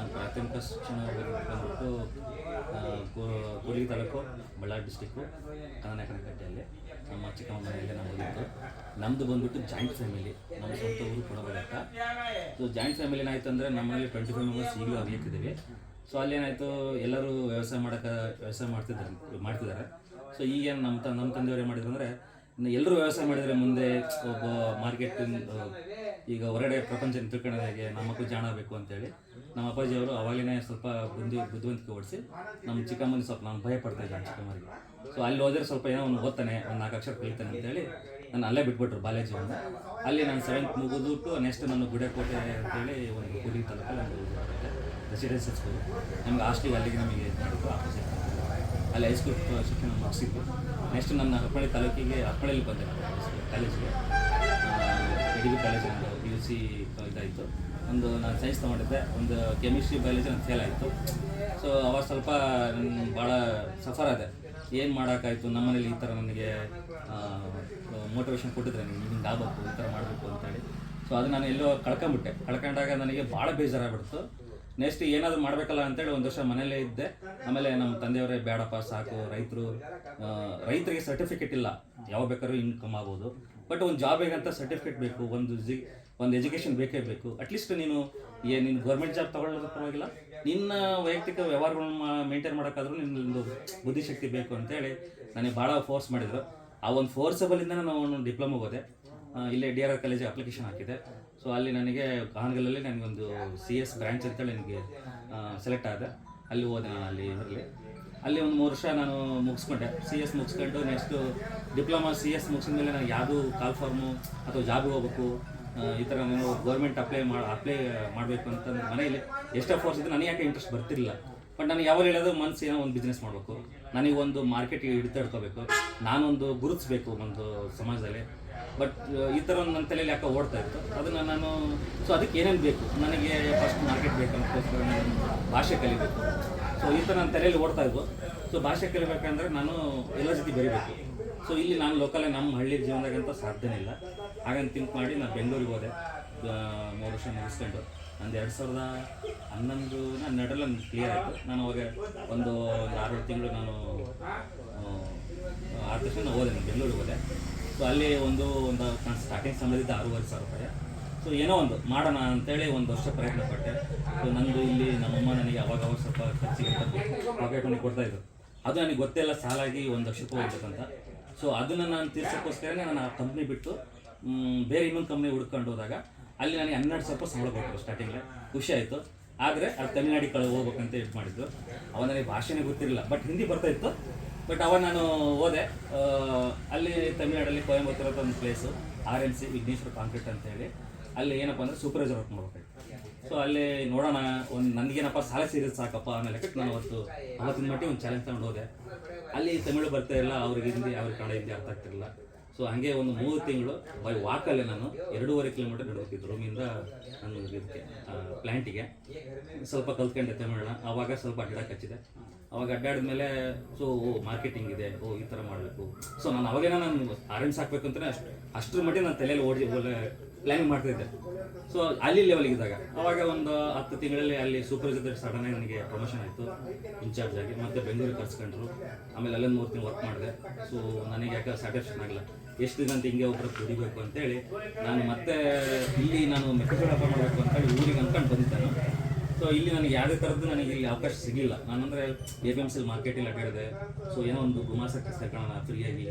ನಾನು ಪ್ರಾಥಮಿಕ ಶಿಕ್ಷಣ ಬಂದ್ಬಿಟ್ಟು ಕೂಡ್ಲಿಗಿ ತಾಲೂಕು, ಬಳ್ಳಾರಿ ಡಿಸ್ಟಿಕ್ಕು, ಕನ್ನಕನಕಟ್ಟೆಯಲ್ಲಿ ನಮ್ಮ ಚಿಕ್ಕಮ್ಮ ಮನೆಯಲ್ಲೇ ನಾವು ಓದಿದ್ದು. ನಮ್ಮದು ಬಂದ್ಬಿಟ್ಟು ಜಾಯಿಂಟ್ ಫ್ಯಾಮಿಲಿ, ನಮ್ಮ ಸ್ವಂತ ಊರು ಕೊಡಬಾರತ್ತ. ಸೊ ಜಾಯಿಂಟ್ ಫ್ಯಾಮಿಲಿ ಏನಾಯಿತು ಅಂದರೆ ನಮ್ಮಲ್ಲಿ 25 ಮೆಂಬರ್ಸ್ ಈಗಲೂ ಆಗಿರ್ತಿದ್ದೀವಿ. ಸೊ ಅಲ್ಲೇನಾಯಿತು, ಎಲ್ಲರೂ ವ್ಯವಸಾಯ ಮಾಡ್ತಿದ್ದಾರೆ. ಸೊ ಈಗ ನಮ್ಮ ತಂದೆಯವರೇ ಮಾಡಿದ್ರು ಅಂದರೆ, ಎಲ್ಲರೂ ವ್ಯವಸಾಯ ಮಾಡಿದರೆ ಮುಂದೆ ಒಬ್ಬ ಮಾರ್ಕೆಟಿಂಗ್ ಈಗ ಹೊರಗಡೆ ಪ್ರಪಂಚ ತಿಳ್ಕೊಳ್ಳೋದಾಗೆ ನಮ್ಮ ಮಕ್ಕಳು ಜಾಣ ಬೇಕು ಅಂತೇಳಿ ನಮ್ಮ ಅಪ್ಪಾಜಿಯವರು ಅವಾಗಲೇ ಸ್ವಲ್ಪ ಬುದ್ಧಿವಂತಿಕೆ ಓಡಿಸಿ ನಮ್ಮ ಚಿಕ್ಕಮ್ಮನಿಗೆ ಸ್ವಲ್ಪ ನಾನು ಭಯ ಪಡ್ತಾ ಇದ್ದೆ ಚಿಕ್ಕಮ್ಮರಿಗೆ. ಸೊ ಅಲ್ಲಿ ಹೋದರೆ ಸ್ವಲ್ಪ ಏನೋ ಒಂದು ಓದ್ತಾನೆ, ಒಂದು 4 ಅಕ್ಷರ ಕಲಿತಾನೆ ಅಂತೇಳಿ ನಾನು ಅಲ್ಲೇ ಬಿಟ್ಬಿಟ್ರು ಬಾಲ್ಯ ಜೀವನ. ಅಲ್ಲಿ ನಾನು 7th ಮುಗಿದ್ಬಿಟ್ಟು ನೆಕ್ಸ್ಟ್ ನಾನು ಗುಡೇಕೋಟೆ ಅಂತೇಳಿ ಒಂದು ಕೂಡ್ಲಿಗಿ ತಾಲೂಕಲ್ಲಿ ಒಂದು ರೆಸಿಡೆನ್ಸಿಯಲ್ ಸ್ಕೂಲ್, ನಮ್ಗೆ ಹಾಸ್ಟೆಲ್ ಅಲ್ಲಿಗೆ ನಮಗೆ ಆಪೋಸಿಟ್ ಅಲ್ಲಿ ಹೈಸ್ಕೂಲ್ ಶಿಕ್ಷಣ ಮುಗಿಸಿದ್ದು. ನೆಕ್ಸ್ಟ್ ನನ್ನ ಹರಪಳ್ಳಿ ತಾಲೂಕಿಗೆ, ಹರಪಳ್ಳಿಯಲ್ಲಿ ಬಂದೆ ಕಾಲೇಜಿಗೆ, ಎಡಿಬಿ ಕಾಲೇಜ್ ಒಂದು PUC ಇದಾಯಿತು. ನಾನು ಸೈನ್ಸ್ ತೊಗೊಂಡಿದ್ದೆ, ಒಂದು ಕೆಮಿಸ್ಟ್ರಿ ಬಯಾಲಜಿ ನಾನು ಫೇಲ್ ಆಯಿತು. ಸೊ ಅವಾಗ ಸ್ವಲ್ಪ ಭಾಳ ಸಫರ್ ಆದೆ, ಏನು ಮಾಡೋಕ್ಕಾಯಿತು. ನಮ್ಮನೇಲಿ ಈ ಥರ ನನಗೆ ಮೋಟಿವೇಶನ್ ಕೊಟ್ಟಿದ್ರೆ, ನೀವು ಹಿಂಗೆ ಆಗಬೇಕು, ಈ ಥರ ಮಾಡಬೇಕು ಅಂತೇಳಿ. ಸೊ ಅದು ನಾನು ಎಲ್ಲೋ ಕಳ್ಕೊಂಡಾಗ ನನಗೆ ಭಾಳ ಬೇಜಾರಾಗ್ಬಿಡ್ತು. ನೆಕ್ಸ್ಟ್ ಏನಾದರೂ ಮಾಡಬೇಕಲ್ಲ ಅಂತೇಳಿ ಒಂದು ವರ್ಷ ಮನೆಯಲ್ಲೇ ಇದ್ದೆ. ಆಮೇಲೆ ನಮ್ಮ ತಂದೆಯವರೇ ಬೇಡಪ್ಪ ಸಾಕು, ರೈತರಿಗೆ ಸರ್ಟಿಫಿಕೇಟ್ ಇಲ್ಲ, ಯಾವ ಬೇಕಾದ್ರೂ ಇನ್ಕಮ್ ಆಗ್ಬೋದು, ಬಟ್ ಒಂದು ಜಾಬ್ ಹೇಗಂತ ಸರ್ಟಿಫಿಕೇಟ್ ಬೇಕು, ಒಂದು ಎಜುಕೇಷನ್ ಬೇಕೇ ಬೇಕು. ಅಟ್ಲೀಸ್ಟ್ ನೀನು ಗೌರ್ಮೆಂಟ್ ಜಾಬ್ ತೊಗೊಳ್ಳೋದು ಪರವಾಗಿಲ್ಲ, ನಿನ್ನ ವೈಯಕ್ತಿಕ ವ್ಯವಹಾರಗಳನ್ನ ಮೇಂಟೈನ್ ಮಾಡೋಕ್ಕಾದ್ರೂ ನಿನ್ನೊಂದು ಬುದ್ಧಿಶಕ್ತಿ ಬೇಕು ಅಂತೇಳಿ ನನಗೆ ಭಾಳ ಫೋರ್ಸ್ ಮಾಡಿದರು. ಆ ಒಂದು ಫೋರ್ಸಬಲಿಂದ ನಾನು ಡಿಪ್ಲೊಮಾ ಹೋದೆ. ಇಲ್ಲೇ DRR ಕಾಲೇಜಿಗೆ ಅಪ್ಲಿಕೇಶನ್ ಹಾಕಿದೆ. ಸೊ ಅಲ್ಲಿ ನನಗೆ ಕಾನಗಲಲ್ಲಿ ನನಗೊಂದು CS ಬ್ರ್ಯಾಂಚ್ ಅಂತೇಳಿ ನನಗೆ ಸೆಲೆಕ್ಟ್ ಆದೆ. ಅಲ್ಲಿ ಹೋದೆ ನಾನು. ಅಲ್ಲಿ ಒಂದು 3 ವರ್ಷ ನಾನು ಮುಗಿಸ್ಕೊಂಡೆ, CS ಮುಗಿಸ್ಕೊಂಡು ನೆಕ್ಸ್ಟು ಡಿಪ್ಲೊಮಾ CS ಮುಗಿಸಿದ ಮೇಲೆ ನನಗೆ ಯಾವುದು ಕಾಲ್ ಫಾರ್ಮು ಅಥವಾ ಜಾಬಿಗೆ ಹೋಗ್ಬೇಕು, ಈ ಥರ ನಾನು ಗೌರ್ಮೆಂಟ್ ಅಪ್ಲೈ ಮಾಡಬೇಕು ಅಂತ ಮನೆಯಲ್ಲಿ ಎಷ್ಟೋ ಫೋರ್ಸ್ ಇದ್ದು ನನಗೆ ಯಾಕೆ ಇಂಟ್ರೆಸ್ಟ್ ಬರ್ತಿರಲಿಲ್ಲ. ಬಟ್ ನನಗೆ ಯಾವಾಗ ಹೇಳೋದು ಮನಸ್ಸು ಏನೋ ಒಂದು ಬಿಸ್ನೆಸ್ ಮಾಡಬೇಕು, ನನಗೊಂದು ಮಾರ್ಕೆಟಿಗೆ ಹಿಡಿತಾಡ್ಕೋಬೇಕು, ನಾನೊಂದು ಗುರುತಿಸ್ಬೇಕು ಒಂದು ಸಮಾಜದಲ್ಲಿ. ಬಟ್ ಈ ಥರ ಒಂದು ನನ್ನ ತಲೆಯಲ್ಲಿ ಯಾಕೆ ಓಡ್ತಾ ಇತ್ತು. ಅದನ್ನು ನಾನು ಅದಕ್ಕೆ ಏನೇನು ಬೇಕು, ನನಗೆ ಫಸ್ಟ್ ಮಾರ್ಕೆಟ್ ಬೇಕು ಅನ್ನೋಕ್ಕೋಸ್ಕರ ನಾನು ಭಾಷೆ ಕಲಿಬೇಕು. ಸೊ ಈ ಥರ ನನ್ನ ತಲೆಯಲ್ಲಿ ಓಡ್ತಾ ಇದ್ವು. ಸೊ ಭಾಷೆ ಕಲಿಬೇಕಂದ್ರೆ ನಾನು ಎಲ್ಲ ಜೊತೆ ಬೆರಿಬೇಕು. ಸೊ ಇಲ್ಲಿ ನಾನು ಲೋಕಲೇ ನಮ್ಮ ಹಳ್ಳಿ ಜೀವನದಾಗಂತ ಸಾಧ್ಯನೇ ಇಲ್ಲ. ಹಾಗಂತ ಥಿಂಕ್ ಮಾಡಿ ನಾನು ಬೆಂಗಳೂರಿಗೆ ಹೋದೆ. 3 ವರ್ಷ ಮುಗಿಸ್ಕೊಂಡು ನಂದು 2011 12 ನನಗೆ ಕ್ಲಿಯರ್ ಆಯಿತು. ನಾನು ಅವಾಗ ಒಂದು 6 ತಿಂಗಳು ನಾನು 6 ವರ್ಷ ನಾನು ಹೋದೆ, ನಾನು ಬೆಂಗಳೂರಿಗೆ ಹೋದೆ. ಸೊ ಅಲ್ಲಿ ಒಂದು ನಾನು ಸ್ಟಾರ್ಟಿಂಗ್ ಸಂಬಂಧಿಸಿದ 6,500 ರೂಪಾಯಿ. ಸೊ ಏನೋ ಒಂದು ಮಾಡೋಣ ಅಂತೇಳಿ 1 ವರ್ಷ ಪ್ರಯತ್ನ ಪಟ್ಟೆ. ಸೊ ನಂದು ಇಲ್ಲಿ ನಮ್ಮಮ್ಮ ನನಗೆ ಅವಾಗ ಸ್ವಲ್ಪ ಖರ್ಚಿಗೆ ಪಾಕೆಟ್ ಮನಿ ಕೊಡ್ತಾಯಿದ್ರು. ಅದು ನನಗೆ ಗೊತ್ತಿಲ್ಲ, ಸಾಲಾಗಿ 1 ಲಕ್ಷ ರೂಪಾಯಿ ಹೋಗ್ಬೇಕಂತ. ಸೊ ಅದನ್ನು ನಾನು ತೀರ್ಸೋಕ್ಕೋಸ್ಕರನೇ ನಾನು ಆ ಕಂಪ್ನಿ ಬಿಟ್ಟು ಬೇರೆ ಇನ್ನೊಂದು ಕಂಪ್ನಿ ಹುಡ್ಕೊಂಡು ಹೋದಾಗ ಅಲ್ಲಿ ನನಗೆ 12,000 ರೂಪಾಯಿ ಸಂಬಳ ಕೊಟ್ಟರು ಸ್ಟಾರ್ಟಿಂಗಲ್ಲಿ. ಖುಷಿ ಆಯಿತು. ಆದರೆ ಅದು ತಮಿಳ್ನಾಡಿಗೆ ಹೋಗ್ಬೇಕಂತ ಇದು ಮಾಡಿದ್ರು. ಅವಾಗ ನನಗೆ ಭಾಷೆನೇ ಗೊತ್ತಿರಲಿಲ್ಲ, ಬಟ್ ಹಿಂದಿ ಬರ್ತಾಯಿತ್ತು. ಬಟ್ ಅವಾಗ ನಾನು ಹೋದೆ. ಅಲ್ಲಿ ತಮಿಳ್ನಾಡಲ್ಲಿ ಕೊಯಂಬತ್ತೂರು ಅಂತ ಒಂದು ಪ್ಲೇಸು, RMC ವಿಘ್ನೇಶ್ವರ ಕಾಂಕ್ರೀಟ್ ಅಂತೇಳಿ. ಅಲ್ಲಿ ಏನಪ್ಪ ಅಂದರೆ ಸೂಪರ್ವೈಸರ್ ವರ್ಕ್ ಮಾಡ್ಬೇಕಾಯ್ತು. ಸೊ ಅಲ್ಲಿ ನೋಡೋಣ, ನನಗೇನಪ್ಪ ಸಾಲ ಸೇರಿದ್ದು ಸಾಕಪ್ಪ ಆಮೇಲೆ ನಾನು ಅವತ್ತಿನ ಮಟ್ಟಿಗೆ ಒಂದು ಚಾಲೆಂಜ್ ತಗೊಂಡು ಹೋದೆ. ಅಲ್ಲಿ ತಮಿಳು ಬರ್ತಾ ಇಲ್ಲ, ಅವ್ರಿಗೆ ಹಿಂದಿ, ಅವ್ರಿಗೆ ಕನ್ನಡ ಹಿಂದಿ ಅರ್ಥ ಆಗ್ತಿರಲಿಲ್ಲ. ಸೊ ಹಾಗೆ ಒಂದು 3 ತಿಂಗಳು ಬೈ ವಾಕಲ್ಲೇ ನಾನು 2.5 ಕಿಲೋಮೀಟರ್ ನಡೀತಿದ್ದು ರೂಮಿಂದ ನಾನು ಇದಕ್ಕೆ ಪ್ಲ್ಯಾಂಟಿಗೆ. ಸ್ವಲ್ಪ ಕಲ್ತ್ಕೊಂಡೆ ತಮಿಳನ್ನ. ಆವಾಗ ಸ್ವಲ್ಪ ಅಡ್ಡಾಡಕ್ಕೆ ಹಚ್ಚಿದೆ. ಅವಾಗ ಅಡ್ಡಾಡಿದ ಮೇಲೆ ಸೊ ಮಾರ್ಕೆಟಿಂಗ್ ಇದೆ, ಈ ಥರ ಮಾಡಬೇಕು. ಸೊ ನಾನು ಅವಾಗೇನೋ ನಾನು RMC ಹಾಕಬೇಕು ಅಂತಲೇ ಅಷ್ಟರ ಮಟ್ಟಿಗೆ ನಾನು ತಲೆಯಲ್ಲಿ ಪ್ಲ್ಯಾನಿಂಗ್ ಮಾಡ್ತಾಯಿದ್ದೆ. ಸೊ ಅಲ್ಲಿ ಲೆವೆಲ್ಗೆ ಇದ್ದಾಗ ಅವಾಗ ಒಂದು 10 ತಿಂಗಳಲ್ಲಿ ಅಲ್ಲಿ ಸೂಪರ್ವೈಸರ್ ಸಡನ್ನಾಗಿ ನನಗೆ ಪ್ರಮೋಷನ್ ಆಯಿತು ಇನ್ಚಾರ್ಜ್ ಆಗಿ. ಮತ್ತು ಬೆಂಗಳೂರಿಗೆ ಕರ್ಸ್ಕೊಂಡ್ರು. ಆಮೇಲೆ ಅಲ್ಲೊಂದು 3 ತಿಂಗಳು ವರ್ಕ್ ಮಾಡಿದೆ. ಸೊ ನನಗೆ ಯಾಕೆ ಸ್ಯಾಟಿಸ್ಫ್ಯಾಕ್ಷನ್ ಆಗಿಲ್ಲ, ಎಷ್ಟು ದಿನ ಅಂತ ಹಿಂಗೆ ಒಬ್ಬರು ದುಡಿಬೇಕು ಅಂತೇಳಿ ನಾನು ಮತ್ತೆ ಇಲ್ಲಿ ನಾನು ಮೆಕ್ಕೆಜೋಳ ವ್ಯಾಪಾರ ಮಾಡಬೇಕು ಅಂತೇಳಿ ಊರಿಗೆ ಅಂದ್ಕೊಂಡು ಬಂದಿದ್ದಾನು. ಸೊ ಇಲ್ಲಿ ನನಗೆ ಯಾವುದೇ ಥರದ್ದು ನನಗೆ ಇಲ್ಲಿ ಅವಕಾಶ ಸಿಗಲಿಲ್ಲ. ನಾನಂದರೆ APMC ಮಾರ್ಕೆಟಲ್ಲಿ ಅಡ್ಡಾಡಿದೆ. ಸೊ ಏನೋ ಒಂದು ಗುಮಾಸಕ್ಕೆ ಸೇರ್ಕೊಳ್ಳೋಣ ಫ್ರೀಯಾಗಿ,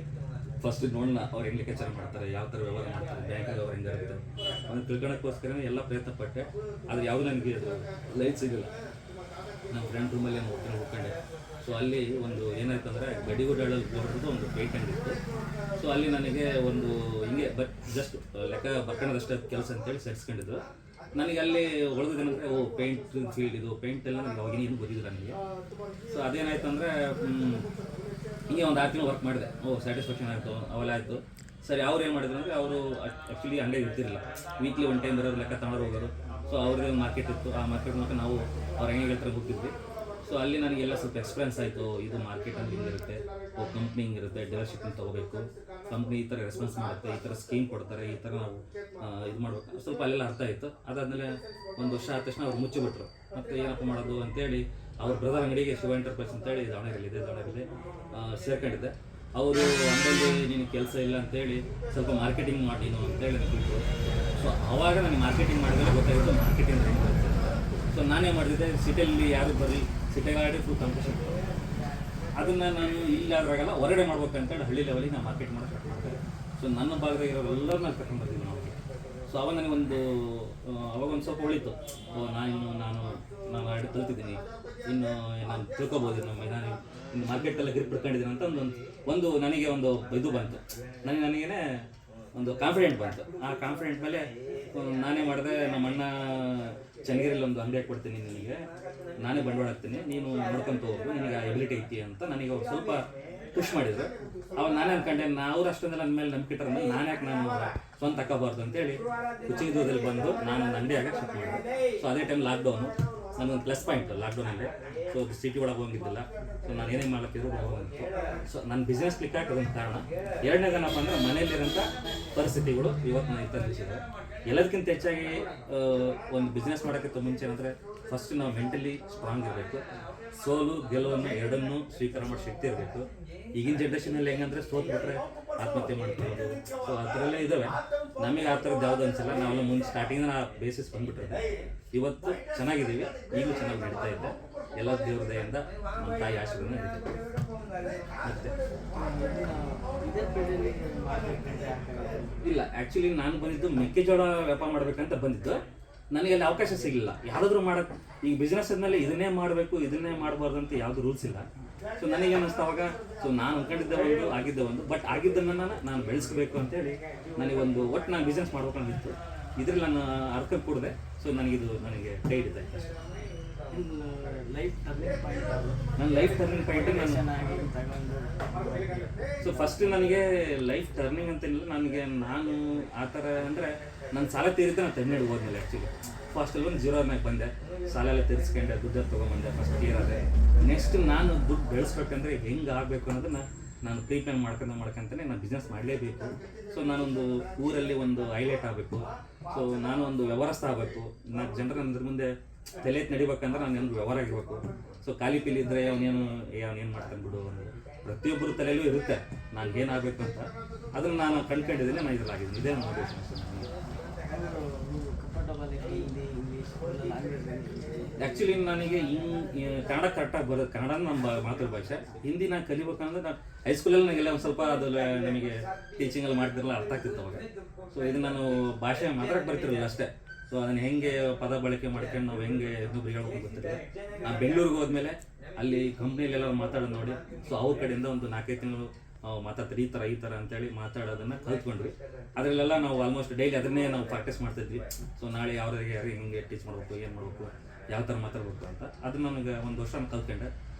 ಫಸ್ಟ್ ನೋಡೋಣ ಅವ್ರು ಹೆಂಗೆ ಲೆಕ್ಕಾಚಾರ ಮಾಡ್ತಾರೆ, ಯಾವ ಥರ ವ್ಯವಹಾರ ಮಾಡ್ತಾರೆ, ಬ್ಯಾಂಕಲ್ಲಿ ಅವ್ರು ಹೆಂಗಿರುತ್ತೆ ಅದನ್ನು ತಿಳ್ಕೊಳ್ಳೋಕ್ಕೋಸ್ಕರನೇ ಎಲ್ಲ ಪ್ರಯತ್ನ ಪಟ್ಟೆ. ಆದರೆ ಯಾವುದೂ ನನಗೆ ಲೈಫ್ ಸಿಗಲ್ಲ. ನಮ್ಮ ಫ್ರೆಂಡ್ ರೂಮಲ್ಲಿ ಹೋಗ್ಕೊಂಡೆ. ಸೊ ಅಲ್ಲಿ ಒಂದು ಏನಾಯ್ತು ಅಂದರೆ ಗಡಿಗುಡ್ಡಲ್ಲಿ ಹೋಗ್ಬಿಟ್ಟು ಒಂದು ಪೇಂಟ್ ಅಂಗಡಿ ಇತ್ತು. ಸೊ ಅಲ್ಲಿ ನನಗೆ ಒಂದು ಹಿಂಗೆ ಜಸ್ಟ್ ಲೆಕ್ಕ ಬರ್ಕೊಳ್ಳೋದಷ್ಟೇ ಕೆಲಸ ಅಂತೇಳಿ ಸೇರಿಸ್ಕೊಂಡಿದ್ರು. ನನಗೆ ಅಲ್ಲಿ ಉಳಿದಿದ್ದೇನೆಂದರೆ ಪೇಂಟ್ ಫೀಲ್ಡ್ ಇದು, ಪೇಂಟೆಲ್ಲ ನನಗೆ ಅವಾಗಿನ ಏನು ಗೊತ್ತಿಲ್ಲ ನನಗೆ. ಸೊ ಅದೇನಾಯ್ತು ಅಂದರೆ ಹಿಂಗೆ ಒಂದು 6 ತಿಂಗಳು ವರ್ಕ್ ಮಾಡಿದೆ. ಸ್ಯಾಟಿಸ್ಫ್ಯಾಕ್ಷನ್ ಆಯಿತು, ಅವೆಲ್ಲ ಆಯಿತು. ಸರಿ, ಅವ್ರು ಏನು ಮಾಡಿದ್ರು ಅಂದರೆ ಅವರು ಆ್ಯಕ್ಚುಲಿ ಅಂಗಡಿ ಇರ್ತಿರಲಿಲ್ಲ, ವೀಕ್ಲಿ 1 ಟೈಮ್ ಬರೋರು, ಲೆಕ್ಕ ತಗೊಂಡು ಹೋಗೋರು. ಸೊ ಅವ್ರದ್ದೇ ಒಂದು ಮಾರ್ಕೆಟ್ ಇತ್ತು. ಆ ಮಾರ್ಕೆಟ್ ಮೂಲಕ ನಾವು ಅವ್ರು ಹೆಂಗೆ ಹೇಳ್ತಾರೆ ಹೋಗ್ತಿದ್ವಿ. ಸೊ ಅಲ್ಲಿ ನನಗೆಲ್ಲ ಸ್ವಲ್ಪ ಎಕ್ಸ್ಪೀರಿಯನ್ಸ್ ಆಯಿತು. ಇದು ಮಾರ್ಕೆಟ್ ಅಂದ್ರೆ ಹಿಂಗಿರುತ್ತೆ, ಕಂಪ್ನಿ ಹಿಂಗಿರುತ್ತೆ, ಡೀಲರ್ಶಿಪ್ನ ತೊಗೋಬೇಕು, ಕಂಪ್ನಿ ಈ ಥರ ರೆಸ್ಪಾನ್ಸ್ ಮಾಡುತ್ತೆ, ಈ ಥರ ಸ್ಕೀಮ್ ಕೊಡ್ತಾರೆ, ಈ ಥರ ನಾವು ಇದು ಮಾಡ್ಬೇಕು, ಸ್ವಲ್ಪ ಅಲ್ಲೆಲ್ಲ ಅರ್ಥ ಆಯಿತು. ಅದಾದಮೇಲೆ ಒಂದು ವರ್ಷ ಆದ ತಕ್ಷಣ ಅವ್ರು ಮುಚ್ಚಿಬಿಟ್ರು. ಮತ್ತು ಏನಪ್ಪ ಮಾಡೋದು ಅಂತೇಳಿ ಅವ್ರ ಬ್ರದರ್ ಅಂಗಡಿಗೆ ಶಿವ ಎಂಟರ್ಪ್ರೈಸ್ ಅಂತೇಳಿ ದಾವಣಗೆರೆಯಲ್ಲಿ ಸೇರ್ಕೊಂಡಿದ್ದೆ. ಅವರು ಅಂಗಡಿಯಲ್ಲಿ ನಿನಗೆ ಕೆಲಸ ಇಲ್ಲ ಅಂತೇಳಿ ಸ್ವಲ್ಪ ಮಾರ್ಕೆಟಿಂಗ್ ಮಾಡೀನು ಅಂತೇಳಿ ಅಂದ್ಬಿಟ್ಟು, ಸೊ ಆವಾಗ ನನಗೆ ಮಾರ್ಕೆಟಿಂಗ್ ಮಾಡಿದ್ರೆ ಗೊತ್ತಾಯಿತು ಮಾರ್ಕೆಟಿಂಗ್ ಹೆಂಗೆ ಬರುತ್ತೆ. ಸೊ ನಾನೇ ಮಾಡಿದ್ದೆ, ಸಿಟಿಯಲ್ಲಿ ಯಾರು ಬರಲಿ, ಸಿಟಿಗಾಡಿ ಫುಲ್ ಕಾಂಪಿಟೇಷನ್. ಅದನ್ನು ನಾನು ಇಲ್ಲಾದ್ರಾಗಲ್ಲ ಹೊರಗಡೆ ಮಾಡ್ಬೇಕಂತೇಳಿ ಹಳ್ಳಿ ಲೆವೆಲಿಗೆ ನಾನು ಮಾರ್ಕೆಟ್ ಮಾಡೋಕೆ ಸ್ಟಾರ್ಟ್ ಮಾಡಿದೆ. ಸೊ ನನ್ನ ಭಾಗದಾಗ ಇರೋರೆಲ್ಲರೂ ನಾನು ಕರ್ಕೊಂಡು ಬರ್ತೀನಿ ನಾವು. ಸೊ ಅವಾಗ ನನಗೊಂದು ಅವಾಗೊಂದು ಸ್ವಲ್ಪ ಉಳಿತು, ನಾನು ಆಡಿ ಕಲ್ತಿದ್ದೀನಿ, ಇನ್ನು ನಾನು ತಿಳ್ಕೊಬೋದು, ನಾನು ಇನ್ನು ಮಾರ್ಕೆಟೆಲ್ಲ ಗ್ರಿಪ್ ಹಿಡ್ಕೊಂಡಿದ್ದೀನಿ ಅಂತ ಒಂದು ನನಗೆ ಒಂದು ಇದು ಬಂತು, ನನಗೇನೆ ಒಂದು ಕಾನ್ಫಿಡೆಂಟ್ ಬಂತು. ಆ ಕಾನ್ಫಿಡೆಂಟ್ ಮೇಲೆ ನಾನೇ ಮಾಡಿದೆ. ನಮ್ಮ ಅಣ್ಣ ಚನ್ನಗಿರಿಯಲ್ಲಿ ಒಂದು ಅಂಗಡಿ ಕೊಡ್ತೀನಿ ನಿನಗೆ, ನಾನೇ ಬಂಡವಾಳ ಹಾಕ್ತೀನಿ, ನೀನು ನೋಡ್ಕೊಂತ ಹೋಗು, ನಿನಗೆ ಎಬಿಲಿಟಿ ಐತಿ ಅಂತ ನನಗೆ ಸ್ವಲ್ಪ ಪುಷ್ ಮಾಡಿದ್ರು. ಅವಾಗ ನಾನೇ ಅನ್ಕೊಂಡೆ, ಅವ್ರು ಅಷ್ಟೊಂದು ನನ್ನ ಮೇಲೆ ನಂಬಿಕೆ ಇಟ್ಟರ ಮೇಲೆ ನಾನು ಸ್ವಂತ ತಗೋಬಾರ್ದು ಅಂತೇಳಿ ಕುಚಿದೂರಲ್ಲಿ ಬಂದು ನಾನು ಒಂದು ಅಂಗಡಿ ಆಗಕ್ಕೆ ಸ್ಟಾರ್ಟ್ ಮಾಡಿದೆ. ಸೊ ಅದೇ ಟೈಮ್ ಲಾಕ್ಡೌನು ನನಗೊಂದು ಪ್ಲಸ್ ಪಾಯಿಂಟ್ ಲಾಕ್ಡೌನಲ್ಲಿ. ಸೊ ಸಿಟಿ ಒಳಗೆ ಹೋಗಿದ್ದಿಲ್ಲ, ಸೊ ನಾನು ಏನೇ ಮಾಡ್ಲಿಕ್ಕಿದ್ರು ಹೋಗಿತ್ತು. ಸೊ ನನ್ನ ಬಿಸ್ನೆಸ್ ಕ್ಲಿಕ್ ಹಾಕೋದೊಂದು ಕಾರಣ. ಎರಡನೇದೇನಪ್ಪ ಅಂದರೆ ಮನೆಯಲ್ಲಿರೋಂಥ ಪರಿಸ್ಥಿತಿಗಳು ಇವತ್ತು ನಾನು ನಿಲ್ಲಿಸಿದೆ. ಎಲ್ಲದಕ್ಕಿಂತ ಹೆಚ್ಚಾಗಿ ಒಂದು ಬಿಸ್ನೆಸ್ ಮಾಡೋಕ್ಕಿಂತ ಮುಂಚೆ ಅಂದರೆ ಫಸ್ಟ್ ನಾವು ಮೆಂಟಲಿ ಸ್ಟ್ರಾಂಗ್ ಇರಬೇಕು, ಸೋಲು ಗೆಲುವನ್ನು ಎರಡನ್ನೂ ಸ್ವೀಕಾರ ಮಾಡೋ ಶಕ್ತಿ ಇರಬೇಕು. ಈಗಿನ ಜನ್ರೇಷನಲ್ಲಿ ಹೆಂಗಂದರೆ ಸೋತ್ಬಿಟ್ರೆ ಆತ್ಮಹತ್ಯೆ ಮಾಡ್ಕೊಳ್ಳೋದು, ಸೊ ಆ ಥರ ಎಲ್ಲ ಇದ್ದಾವೆ. ನಮಗೆ ಆ ಥರದ್ದು ಯಾವುದು ಅನಿಸಿಲ್ಲ. ನಾವೆಲ್ಲ ಮುಂದೆ ಸ್ಟಾರ್ಟಿಂಗ್ ಆ ಬೇಸಿಸ್ ಬಂದುಬಿಟ್ಟಿದೆ. ಇವತ್ತು ಚೆನ್ನಾಗಿದ್ದೀವಿ, ಈಗಲೂ ಚೆನ್ನಾಗಿ ನಡೀತಾ ಇದೆ, ಎಲ್ಲ ದೇವ್ರ ದಯೆಯಿಂದ ನಮ್ಮ ತಾಯಿ ಆಶೀರ್ವಾದ ನಡೀತದೆ. ಇಲ್ಲ, ಆ್ಯಕ್ಚುಲಿ ನಾನು ಬಂದಿದ್ದು ಮೆಕ್ಕೆಜೋಳ ವ್ಯಾಪಾರ ಮಾಡ್ಬೇಕಂತ ಬಂದಿದ್ದು. ನನಗೆ ಅಲ್ಲಿ ಅವಕಾಶ ಸಿಗಲಿಲ್ಲ. ಯಾವುದಾದ್ರೂ ಮಾಡೋಕ್ಕೆ ಈಗ ಬಿಸ್ನೆಸ್ ಆದಮೇಲೆ ಇದನ್ನೇ ಮಾಡಬೇಕು, ಇದನ್ನೇ ಮಾಡಬಾರ್ದು ಅಂತ ಯಾವುದು ರೂಲ್ಸ್ ಇಲ್ಲ. ಸೊ ನನಗೆ ಅನ್ನಿಸ್ತು ಅವಾಗ, ಸೊ ನಾನು ಅಂದ್ಕೊಂಡಿದ್ದೆ ಒಂದು, ಆಗಿದ್ದೆ ಒಂದು, ಬಟ್ ಆಗಿದ್ದನ್ನು ನಾನು ಬೆಳೆಸ್ಕೋಬೇಕು ಅಂತೇಳಿ ನನಗೊಂದು ಒಟ್ಟು ನಾನು ಬಿಸ್ನೆಸ್ ಮಾಡ್ಬೇಕಂದಿತ್ತು. ಇದ್ರಲ್ಲಿ ನಾನು ಅರ್ಥ ಕೂಡಿದೆ. ಸೊ ನನಗೆ ಕೈ ಹಿಡಿದೆ. ನನ್ನ life turning point so first ನನಗೆ ಲೈಫ್ ಟರ್ನಿಂಗ್ ಅಂತೇನಿಲ್ಲ. ನಾನು ಆ ಥರ ಅಂದರೆ ನನ್ನ ಸಾಲ ತೀರಿದ್ದೆ ನಾನು ತಮಿಳ್ನಾಡು ಹೋದ್ಮೇಲೆ. ಆ್ಯಕ್ಚುಲಿ ಫಸ್ಟಲ್ಲಿ ಒಂದು 0 ಬಂದೆ, ಸಾಲ ಎಲ್ಲ ತೀರಿಸ್ಕೊಂಡೆ, ದುಡ್ಡು ತೊಗೊಂಬಂದೆ, ಫಸ್ಟ್ ಕ್ಲಿಯರ್ ಆದೆ. ನೆಕ್ಸ್ಟ್ ನಾನು ದುಡ್ಡು ಬೆಳೆಸ್ಬೇಕಂದ್ರೆ ಹೆಂಗೆ ಆಗಬೇಕು ಅನ್ನೋದನ್ನು ನಾನು ಪ್ರೀಪ್ಲಾನ್ ಮಾಡ್ಕೊಂತಾನೆ ನಾನು ಬಿಸ್ನೆಸ್ ಮಾಡಲೇಬೇಕು. ಸೊ ನಾನೊಂದು ಊರಲ್ಲಿ ಒಂದು ಹೈಲೈಟ್ ಆಗಬೇಕು, ಸೊ ನಾನು ಒಂದು ವ್ಯವಸ್ಥೆ ಆಗಬೇಕು, ನಾನು ಜನರ ಮುಂದೆ ತಲೆ ಎತ್ತಿ ನಡಿಬೇಕಂದ್ರೆ ನಾನು ಒಂದು ವ್ಯವಹಾರ ಆಗಿರ್ಬೇಕು. ಸೊ ಖಾಲಿ ಪೀಲಿ ಇದ್ದರೆ ಅವನೇನು ಮಾಡ್ತಾನೆ ಬಿಡು, ಪ್ರತಿಯೊಬ್ಬರು ತಲೆಯಲ್ಲೂ ಇರುತ್ತೆ ನಾನು ಏನಾಗಬೇಕು ಅಂತ. ಅದನ್ನು ನಾನು ಕಂಡ್ಕೊಂಡಿದ್ದೀನಿ, ನಾನು ಇದರಲ್ಲಾಗಿದ್ದೀನಿ. ಇದೇ ಮೋಟಿವೇಶನ್. ಆ್ಯಕ್ಚುಲಿ ನನಗೆ ಕನ್ನಡ ಕರೆಕ್ಟಾಗಿ ಬರೋದು, ಕನ್ನಡ ನಮ್ಮ ಮಾತೃಭಾಷೆ. ಹಿಂದಿ ನಾನು ಕಲಿಬೇಕಂದ್ರೆ ನಾನು ಹೈಸ್ಕೂಲಲ್ಲಿ ನನಗೆಲ್ಲ ಒಂದು ಸ್ವಲ್ಪ ಅದು ನಮಗೆ ಟೀಚಿಂಗಲ್ಲಿ ಮಾಡ್ತಿರಲ್ಲ, ಅರ್ಥ ಆಗ್ತಿತ್ತು ಅವಾಗ. ಸೊ ಇದು ನಾನು ಭಾಷೆ ಮಾತಾಡಕ್ಕೆ ಬರ್ತಿರಲಿಲ್ಲ ಅಷ್ಟೇ. ಸೊ ಅದನ್ನು ಹೆಂಗೆ ಪದ ಬಳಕೆ ಮಾಡ್ಕೊಂಡು ನಾವು ಹೆಂಗೆ ಇನ್ನೊಬ್ರಿಗೆ ಹೇಳ್ಬೇಕು ಗೊತ್ತಿರಲಿಲ್ಲ. ನಾನು ಬೆಂಗಳೂರಿಗೆ ಹೋದ್ಮೇಲೆ ಅಲ್ಲಿ ಕಂಪ್ನಿಲೆಲ್ಲ ಮಾತಾಡೋದು ನೋಡಿ, ಸೊ ಅವ್ರ ಕಡೆಯಿಂದ ಒಂದು 4-5 ತಿಂಗಳು ಮಾತಾಡ್ತಾರೆ ಈ ಥರ ಅಂತೇಳಿ ಮಾತಾಡೋದನ್ನು ಕಲ್ತ್ಕೊಂಡ್ವಿ. ಅದರಲ್ಲೆಲ್ಲ ನಾವು ಆಲ್ಮೋಸ್ಟ್ ಡೈಲಿ ಅದನ್ನೇ ನಾವು ಪ್ರಾಕ್ಟೀಸ್ ಮಾಡ್ತಿದ್ವಿ. ಸೊ ನಾಳೆ ಯಾರಿಗೆ ಹಿಂಗೆ ಟೀಚ್ ಮಾಡಬೇಕು, ಏನು ಮಾಡಬೇಕು, ಯಾವ ಥರ ಮಾತಾಡಬೇಕು ಅಂತ ಅದನ್ನು ನನಗೆ ಒಂದು ವರ್ಷ ನಾನು ಕಲ್ತ್ಕೊಂಡೆ.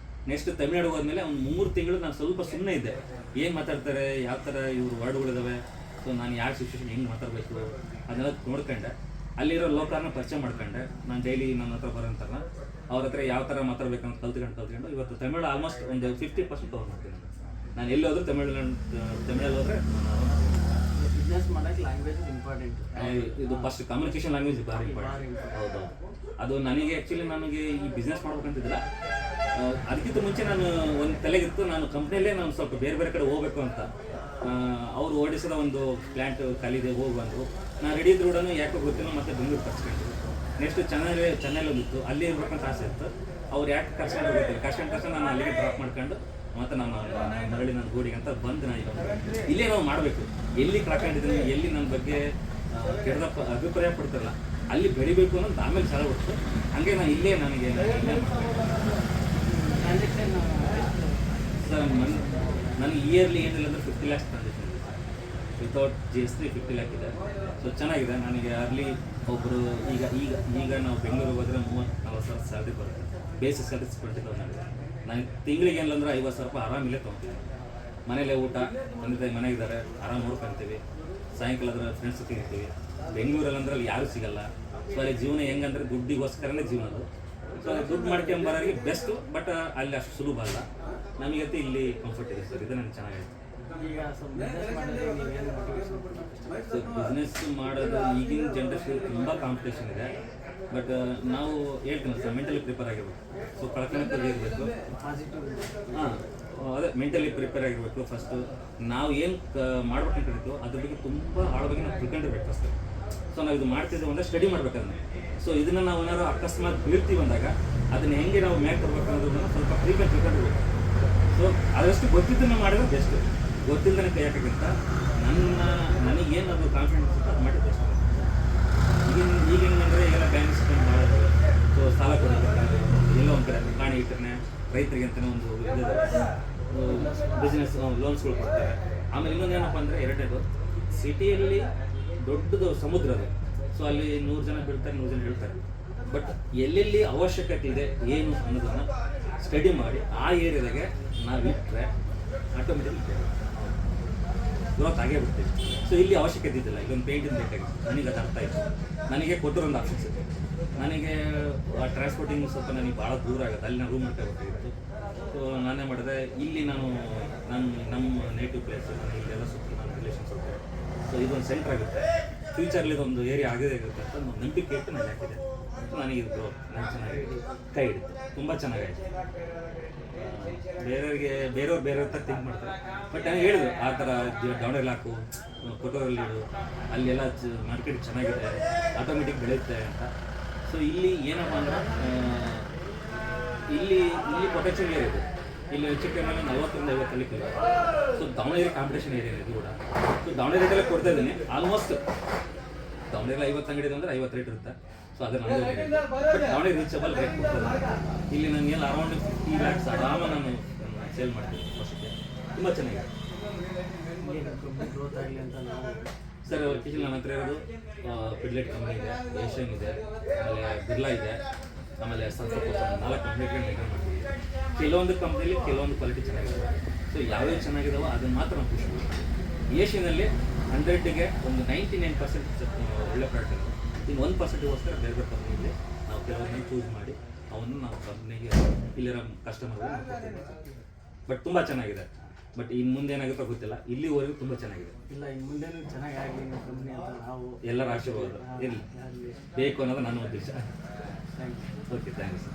ನೆಕ್ಸ್ಟ್ ತಮಿಳ್ನಾಡು ಹೋದ್ಮೇಲೆ ಒಂದು 3 ತಿಂಗಳು ನಾನು ಸ್ವಲ್ಪ ಸುಮ್ಮನೆ ಇದ್ದೆ. ಏನು ಮಾತಾಡ್ತಾರೆ, ಯಾವ ಥರ ಇವ್ರು ವರ್ಡ್ಗಳಿದ್ದಾವೆ, ಸೊ ನಾನು ಯಾವ ಸಿಚುವೇಶನ್ ಹೆಂಗೆ ಮಾತಾಡಬೇಕು ಅದನ್ನೆಲ್ಲ ನೋಡ್ಕೊಂಡೆ. ಅಲ್ಲಿರೋ ಲೋಕಲ್ನ ಪರಿಚಯ ಮಾಡ್ಕೊಂಡೆ. ನಾನು ಡೈಲಿ ನನ್ನ ಹತ್ರ ಬರೋಂತಾರ ಅವ್ರ ಹತ್ರ ಯಾವ ಥರ ಮಾತಾಡ್ಬೇಕಂತ ಕಲ್ತ್ಕೊಂಡು ಇವತ್ತು ತಮಿಳು ಆಲ್ಮೋಸ್ಟ್ ಒಂದು 50% ಕವರ್ ಮಾಡ್ತೀನಿ. ನಾನು ಎಲ್ಲಿ ಹೋದ್ರೆ ತಮಿಳಲ್ಲಿ ಹೋದರೆ ಬಿಸ್ನೆಸ್ ಮಾಡೋಕ್ಕೆ ಲ್ಯಾಂಗ್ವೇಜ್ ಇಂಪಾರ್ಟೆಂಟ್. ಇದು ಫಸ್ಟ್ ಕಮ್ಯುನಿಕೇಷನ್ ಲ್ಯಾಂಗ್ವೇಜ್ ಭಾರಿ ಇಂಪಾರ್ಟೆಂಟ್. ಹೌದು, ಅದು ನನಗೆ ಆ್ಯಕ್ಚುಲಿ ನನಗೆ ಈ ಬಿಸ್ನೆಸ್ ಮಾಡ್ಬೇಕಂತಿದ್ದಿಲ್ಲ. ಅದಕ್ಕಿಂತ ಮುಂಚೆ ನಾನು ಒಂದು ತಲೆಗಿತ್ತು, ನಾನು ಕಂಪ್ನಿಯಲ್ಲೇ ನಾನು ಸ್ವಲ್ಪ ಬೇರೆ ಕಡೆ ಹೋಗಬೇಕು ಅಂತ. ಅವರು ಓಡಿಸಿದ ಒಂದು ಪ್ಲ್ಯಾಂಟ್ ಖಾಲಿದೆ, ಹೋಗಿ ಬಂದರು. ನಾನು ರೆಡಿ ಇದ್ರು ಕೂಡ ಯಾಕೋ ಗೊತ್ತಿಲ್ಲ, ಮತ್ತೆ ಬೆಂಗಳೂರು ಕರ್ಸ್ಕೊಂಡ್ರು. ನೆಕ್ಸ್ಟ್ ಚೆನ್ನೈಲಿ ಹೋಗಿತ್ತು, ಅಲ್ಲಿ ಇರ್ಬೇಕಂತ ಆಸೆ ಇತ್ತು. ಅವ್ರು ಯಾಕೆ ಕರ್ಸ್ಕೊಂಡು ಹೋಗಿತ್ತು, ಕರ್ಸ್ಕೊಂಡು ನಾನು ಅಲ್ಲಿಗೆ ಡ್ರಾಪ್ ಮಾಡ್ಕೊಂಡು ಮತ್ತು ನಮ್ಮ ಮರಳಿ ನನ್ನ ಗೂಡಿಗೆ ಅಂತ ಬಂದು ನಾನು ಇಲ್ಲೇ ನಾವು ಮಾಡಬೇಕು. ಎಲ್ಲಿ ಕಳ್ಕೊಂಡಿದ್ದೀನಿ, ಎಲ್ಲಿ ನನ್ನ ಬಗ್ಗೆ ಕೆಡ್ದ ಅಭಿಪ್ರಾಯ ಪಡ್ತಾರಲ್ಲ ಅಲ್ಲಿ ಬೆಳಿಬೇಕು ಅನ್ನೋದು ಆಮೇಲೆ ಛಲ ಬಿಡ್ತು. ಹಂಗೆ ನಾನು ಇಲ್ಲೇ ನನಗೆ ಸರ್ ನನಗೆ ಇಯರ್ಲಿ ಏನಿಲ್ಲ ಅಂದರೆ 50 lakhs ಟ್ರಾನ್ಸಾಕ್ಷನ್ ಇದೆ ಸರ್. ವಿತೌಟ್ GST 50 lakh ಇದೆ. ಸೊ ಚೆನ್ನಾಗಿದೆ. ನನಗೆ ಅಲ್ಲಿ ಒಬ್ಬರು ಈಗ ನಾವು ಬೆಂಗಳೂರಿಗೆ ಹೋದರೆ 30-40 ಸಾವಿರ ಸ್ಯಾಲ್ರಿ ಬರುತ್ತೆ. ಬೇಸಿಕ್ ಸ್ಯಾಲ್ರಿ 20,000 ಇದೆ. ನಾನು ತಿಂಗಳಿಗೆ ಏನಿಲ್ಲ ಅಂದರೆ 50,000 ರೂಪಾಯಿ ಆರಾಮಿಲ್ಲೇ ತೊಗೊತೀನಿ. ಮನೇಲೆ ಊಟ, ತಂದೆ ತಾಯಿ ಮನೆಗಿದ್ದಾರೆ, ಆರಾಮ್ ನೋಡ್ಕೊತೀವಿ. ಸಾಯಂಕಾಲ ಆದರೆ ಫ್ರೆಂಡ್ಸ್ ಜೊತೆ ಇರ್ತೀವಿ. ಬೆಂಗಳೂರಲ್ಲಿ ಅಂದ್ರೆ ಅಲ್ಲಿ ಯಾರೂ ಸಿಗಲ್ಲ. ಸೊ ಅಲ್ಲಿ ಜೀವನ ಹೆಂಗಂದ್ರೆ ದುಡ್ಡಿಗೋಸ್ಕರನೇ ಜೀವನ ಅದು. ಸೊ ದುಡ್ಡು ಮಾಡ್ಕೊಂಬರೋರಿಗೆ ಬೆಸ್ಟು, ಬಟ್ ಅಲ್ಲಿ ಅಷ್ಟು ಸುಲಭ ಅಲ್ಲ. ನಮಗಂತೂ ಇಲ್ಲಿ ಕಂಫರ್ಟ್ ಇದೆ ಸರ್, ಇದು ನನಗೆ ಚೆನ್ನಾಗಿದೆ. ಈಗ ಬಿಸ್ನೆಸ್ ಮಾಡೋದು ನೀವೇನು ಮೋಟಿವೇಶನ್? ಸೊ ಬಿಸ್ನೆಸ್ ಮಾಡೋದು ಈಗಿನ ಜನ್ರೇಷನ್ ತುಂಬ ಕಾಂಪಿಟೇಷನ್ ಇದೆ, ಬಟ್ ನಾವು ಹೇಳ್ತೀನಿ ಸರ್, ಮೆಂಟಲಿ ಪ್ರಿಪೇರ್ ಆಗಿರ್ಬೇಕು. ಸೊ ಕಳ್ಕೊಳಕ್ಕೆ ಇರಬೇಕು. ಪಾಸಿಟಿವ್. ಹಾಂ, ಅದೇ ಮೆಂಟಲಿ ಪ್ರಿಪೇರ್ ಆಗಿರಬೇಕು. ಫಸ್ಟು ನಾವು ಏನು ಮಾಡ್ಬೇಕು ಅನ್ಕೊಂಡಿರ್ತೀವೋ ಅದ್ರ ಬಗ್ಗೆ ತುಂಬ ಆಳವಾಗಿ ನಾವು ತಿಳ್ಕೊಂಡಿರ್ಬೇಕು ಫಸ್ಟ್. ಸೊ ನಾವು ಇದು ಮಾಡ್ತಿದ್ದೀವಿ ಅಂದರೆ ಸ್ಟಡಿ ಮಾಡ್ಬೇಕದನ್ನ. ಸೊ ಇದನ್ನು ನಾವು ಏನಾದ್ರು ಅಕಸ್ಮಾತ್ ಬೀಳ್ತೀವಿ ಅಂದಾಗ ಅದನ್ನ ಹೆಂಗೆ ನಾವು ಮ್ಯಾಕ್ ಕೊಡ್ಬೇಕು ಅನ್ನೋದನ್ನ ಸ್ವಲ್ಪ ತಿಳ್ಕೊಂಡಿರ್ಬೇಕು. ಸೊ ಆದಷ್ಟು ಗೊತ್ತಿದ್ದನ್ನು ಮಾಡಿದ್ರೆ ಬೆಸ್ಟ್. ಗೊತ್ತಿಲ್ಲದೇ ಕೈ ಹಾಕೋಕ್ಕಿಂತ ನನಗೇನದು ಕಾನ್ಫಿಡೆನ್ಸ್ ಇತ್ತು ಅದು ಮಾಡಿದ್ರೆ ಬೆಸ್ಟ್. ಈಗೇನಂದರೆ ಎಲ್ಲ ಬ್ಯಾಂಕ್ ಸಿಸ್ಟಮ್ ಮಾಡೋದು, ಸೊ ಸಾಲ ಕೊಡಬೇಕಾದ್ರೆ ಎಲ್ಲೋ ಒಂದು ಕಡೆ ಕಾಣಿ ಇಟ್ಟರೆ ರೈತರಿಗೆ ಅಂತಲೇ ಒಂದು ಬಿಸ್ನೆಸ್ ಲೋನ್ಸ್ಗಳು ಕೊಡ್ತಾರೆ. ಆಮೇಲೆ ಇನ್ನೊಂದು ಏನಪ್ಪ ಅಂದರೆ, ಎರಡನೇದು ಸಿಟಿಯಲ್ಲಿ ದೊಡ್ಡದು ಸಮುದ್ರ ಅದು. ಸೊ ಅಲ್ಲಿ 100 ಜನ ಬೀಳ್ತಾರೆ, 100 ಜನ ಹೇಳ್ತಾರೆ. ಬಟ್ ಎಲ್ಲೆಲ್ಲಿ ಅವಶ್ಯಕತೆ ಇದೆ ಏನು ಅನ್ನೋದನ್ನು ಸ್ಟಡಿ ಮಾಡಿ ಆ ಏರಿಯಾದಾಗೆ ನಾವು ಇಟ್ಟರೆ ಆಟೋಮೆಟಿಕ್ ಗ್ರೋತ್ ಆಗೇ ಬಿಡ್ತೀವಿ. ಸೊ ಇಲ್ಲಿ ಅವಶ್ಯಕತೆ ಇದ್ದಿಲ್ಲ, ಇಲ್ಲೊಂದು ಪೇಂಟಿಂಗ್ ಬೇಕಾಗಿತ್ತು, ನನಗೆ ಅದು ಅರ್ಥ ಆಯಿತು. ನನಗೆ ಕೊಟ್ಟರು ಒಂದು ಆಪ್ಷನ್ಸ್ ಇತ್ತು. ನನಗೆ ಟ್ರಾನ್ಸ್ಪೋರ್ಟಿಂಗ್ ಸ್ವಲ್ಪ ನನಗೆ ಭಾಳ ದೂರ ಆಗುತ್ತೆ, ಅಲ್ಲಿ ನಾನು ರೂಮ್ ಮಾಡ್ಕೋಬೇಕಾಗಿತ್ತು. ಸೊ ನಾನೇ ಮಾಡಿದೆ, ಇಲ್ಲಿ ನಮ್ಮ ನೇಟಿವ್ ಪ್ಲೇಸ್, ನಾನು ಇಲ್ಲೆಲ್ಲ ಸುತ್ತ ನನ್ನ ರಿಲೇಷನ್ಸ್ ಹೋಗ್ತಾರೆ. ಸೊ ಇದೊಂದು ಸೆಂಟ್ರ್ ಆಗುತ್ತೆ, ಫ್ಯೂಚರ್ಲಿ ಇದೊಂದು ಏರಿಯಾ ಆಗದೇ ಇರುತ್ತೆ ಅಂತ ಒಂದು ನಂಬಿಕೆ ಇಟ್ಟು ನಾನು ಹಾಕಿದೆ. ನನಗೆ ಇದು ನಾನು ಚೆನ್ನಾಗಿ ಕೈ ಹಿಡಿತು, ತುಂಬ ಚೆನ್ನಾಗಾಯಿತು. ಬೇರೆಯವ್ರು ಬೇರೆ ಥರ ಥಿಂಕ್ ಮಾಡ್ತಾರೆ, ಬಟ್ ನಾನು ಹೇಳಿದ್ರು ಆ ಥರ ಡೌನಲ್ಲಿ ಹಾಕು, ಕೊಟ್ಟೋರಲ್ಲಿ ಇಡು, ಅಲ್ಲೆಲ್ಲ ಮಾರ್ಕೆಟ್ ಚೆನ್ನಾಗಿದೆ, ಆಟೋಮೆಟಿಕ್ ಬೆಳೆಯುತ್ತೆ ಅಂತ. ಸೊ ಇಲ್ಲಿ ಏನಪ್ಪ ಅಂದ್ರೆ ಇಲ್ಲಿ ಪೊಟೆನ್ಷಿಯಲ್ ಏರಿಯಾ ಇದೆ. ಇಲ್ಲಿ ಹೆಚ್ಚು ಮೇಲೆ 40-50 ಹಳ್ಳಿಗಳು. ಸೊ ದಾವಣಗೆರೆ ಕಾಂಪಿಟೇಷನ್ ಏರಿಯಾ ಇದು ಕೂಡ. ಸೊ ದಾವಣಗೆರೆ ರೇಟಲ್ಲೇ ಕೊಡ್ತಾ ಇದ್ದೀನಿ ಆಲ್ಮೋಸ್ಟ್. ದಾವಣಗೆರೆ 50 ಅಂಗಡಿ ಅಂದರೆ 50 ರೇಟ್ ಇರುತ್ತೆ. ಸೊ ಅದನ್ನು ಬಟ್ ದಾವಣಗೆರೆ ರೀಚಬಲ್ ರೇಟ್ ಕೊಡ್ತದೆ. ಇಲ್ಲಿ ನನಗೆಲ್ಲ ಅರೌಂಡ್ 50 lakhs ಆರಾಮ ನಾನು ಸೇಲ್ ಮಾಡ್ತೀನಿ ವರ್ಷಕ್ಕೆ. ತುಂಬ ಚೆನ್ನಾಗಿದೆ ಗ್ರೋತ್ ಆಗಲಿ ಅಂತ ನಾವು ಸರ್. ಕಿಶನ್ ನನ್ನ ಹತ್ರ ಇರೋದು ಪಿಡ್ಲೆಟ್ ಕಂಪ್ನಿ ಇದೆ, ಏಷ್ಯನ್ ಇದೆ, ಆಮೇಲೆ ಬಿರ್ಲಾ ಇದೆ, ಆಮೇಲೆ ಸ್ವಲ್ಪ 4 ಕಂಪ್ನಿಗಳು ಮೇಂಟೈನ್ ಮಾಡ್ತೀವಿ. ಕೆಲವೊಂದು ಕಂಪ್ನಿಲಿ ಕೆಲವೊಂದು ಕ್ವಾಲಿಟಿ ಚೆನ್ನಾಗಿದೆ. ಸೊ ಯಾವ್ಯಾವ ಚೆನ್ನಾಗಿದಾವೋ ಅದನ್ನು ಮಾತ್ರ ನಾವು ಖುಷಿ ಮಾಡ್ತೀವಿ. ಏಷ್ಯನಲ್ಲಿ 100ಗೆ ಒಂದು 99% ಒಳ್ಳೆ ಪ್ರಾಡಕ್ಟ್ ಇದೆ. ಇನ್ನು 1%ಗೋಸ್ಕರ ಬೇರೆ ಬೇರೆ ಕಂಪ್ನಿಯಲ್ಲಿ ನಾವು ಕೆಲವೊಂದನ್ನು ಚೂಸ್ ಮಾಡಿ ಅವನ್ನು ನಾವು ಕಂಪ್ನಿಗೆ ಇಲ್ಲಿರೋ ಕಸ್ಟಮರ್ಗೆ ನಾವು ಕೊಡ್ತೀವಿ. ಬಟ್ ತುಂಬ ಚೆನ್ನಾಗಿದೆ. ಬಟ್ ಇನ್ನು ಮುಂದೆ ಏನಾಗುತ್ತೋ ಗೊತ್ತಿಲ್ಲ, ಇಲ್ಲಿವರೆಗೂ ತುಂಬ ಚೆನ್ನಾಗಿದೆ. ಇಲ್ಲ, ಇನ್ನು ಮುಂದೆನೂ ಚೆನ್ನಾಗಿ ಆಗಲಿ ನಿಮ್ಮ ಕಂಪ್ನಿ ಅಂತ ನಾವು ಎಲ್ಲರ ಆಶೀರ್ವಾದ ಇರಲಿ ಬೇಕು ಅನ್ನೋದು ನನ್ನ ಉದ್ದೇಶ. Thank you. Okay, thanks.